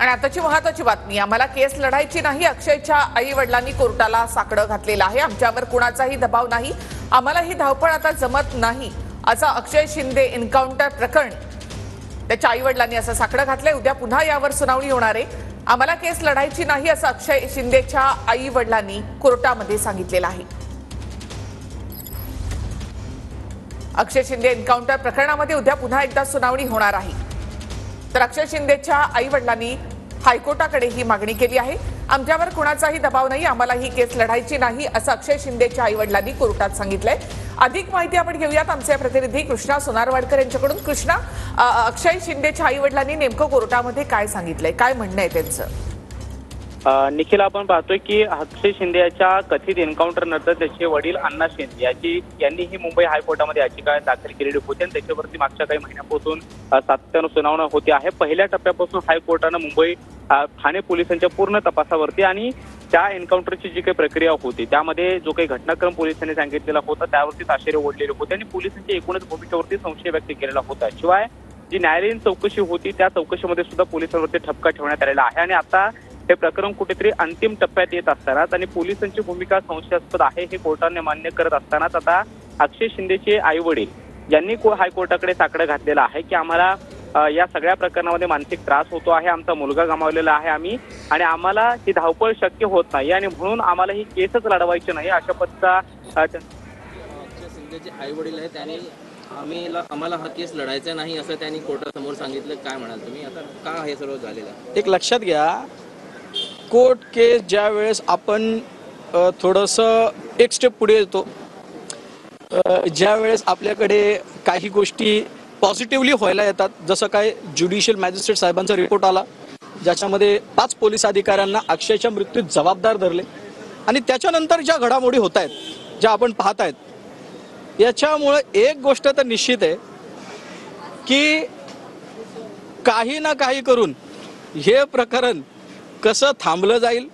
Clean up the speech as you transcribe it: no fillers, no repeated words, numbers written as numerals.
आणि आताची महत्त्वाची बातमी, आम्हाला केस लढायची नाही, अक्षयच्या आई वडिलांनी कोर्टाला साकडं घातलेलं आहे। आमच्यावर कुणाचाही दबाव नाही, आम्हाला ही धावपळ आता जमत नाही, असं अक्षय शिंदे एन्काउंटर प्रकरण त्याच्या आई वडिलांनी असं साकडं घातलंय। उद्या पुन्हा यावर सुनावणी होणार आहे। आम्हाला केस लढायची नाही असं अक्षय शिंदेच्या आई वडिलांनी कोर्टामध्ये सांगितलेलं आहे। अक्षय शिंदे एन्काउंटर प्रकरणामध्ये उद्या पुन्हा एकदा सुनावणी होणार आहे। तर अक्षय शिंदेच्या आई वडिलांनी हायकोर्टाकडे ही मागणी केली आहे। आमच्यावर कुणाचाही दबाव नाही, आम्हाला ही केस लढायची नाही, असं अक्षय शिंदेच्या आई वडिलांनी कोर्टात सांगितलंय। अधिक माहिती आपण घेऊयात आमचे प्रतिनिधी कृष्णा सोनारवाडकर यांच्याकडून। कृष्णा, अक्षय शिंदेच्या आई वडिलांनी नेमकं कोर्टामध्ये काय सांगितलंय, काय म्हणणं आहे त्यांचं? निखिल, आपण पाहतोय की अक्षय शिंदे याच्या कथित एन्काउंटर नंतर त्याचे वडील अण्णा शिंदे यांनी ही मुंबई हायकोर्टामध्ये याचिका दाखल केलेली होती आणि त्याच्यावरती मागच्या काही महिन्यापासून सातत्यानं सुनावणी होते आहे। पहिल्या टप्प्यापासून हायकोर्टानं मुंबई ठाणे पोलिसांच्या पूर्ण तपासावरती आणि त्या एन्काउंटरची जी काही प्रक्रिया होती त्यामध्ये जो काही घटनाक्रम पोलिसांनी सांगितलेला होता त्यावरती ताशेरे ओढलेले होते आणि पोलिसांच्या एकूणच भूमिकेवरती संशय व्यक्त केलेला होता। शिवाय जी न्यायालयीन चौकशी होती त्या चौकशीमध्ये सुद्धा पोलिसांवरती ठपका ठेवण्यात आलेला आहे आणि आता हे प्रकरण कुठेतरी अंतिम टप्प्यात येत असतानाच आणि पोलिसांची भूमिका संशयास्पद आहे हे कोर्टाने मान्य करत असतानाच आता अक्षय शिंदेचे आई वडील यांनी हायकोर्टाकडे साकडं घातलेलं आहे की आम्हाला या सगळ्या प्रकरणामध्ये मानसिक त्रास होतो आहे, आमचा मुलगा गमावलेला आहे आम्ही, आणि आम्हाला ही धावपळ शक्य होत नाही आणि म्हणून आम्हाला ही केसच लढवायची नाही अशा पद्धतीचा अक्षय शिंदेचे आई वडील आहेत त्यांनी आम्हाला हा केस लढायचा नाही असं त्यांनी कोर्टासमोर सांगितलं। काय म्हणाल तुम्ही, आता का हे सर्व झालेलं? एक लक्षात घ्या, कोर्ट केस ज्या वेळेस आपण थोडंसं एक स्टेप पुढे येतो, ज्या वेळेस आपल्याकडे काही गोष्टी पॉझिटिव्हली व्हायला येतात, जसं काय ज्युडिशियल मॅजिस्ट्रेट साहेबांचा रिपोर्ट आला ज्याच्यामध्ये 5 पोलीस अधिकाऱ्यांना अक्षयच्या मृत्यूत जबाबदार धरले आणि त्याच्यानंतर ज्या घडामोडी होत आहेत, ज्या आपण पाहत आहेत, याच्यामुळे एक गोष्ट तर निश्चित आहे की काही ना काही करून हे प्रकरण कसं थांबलं जाईल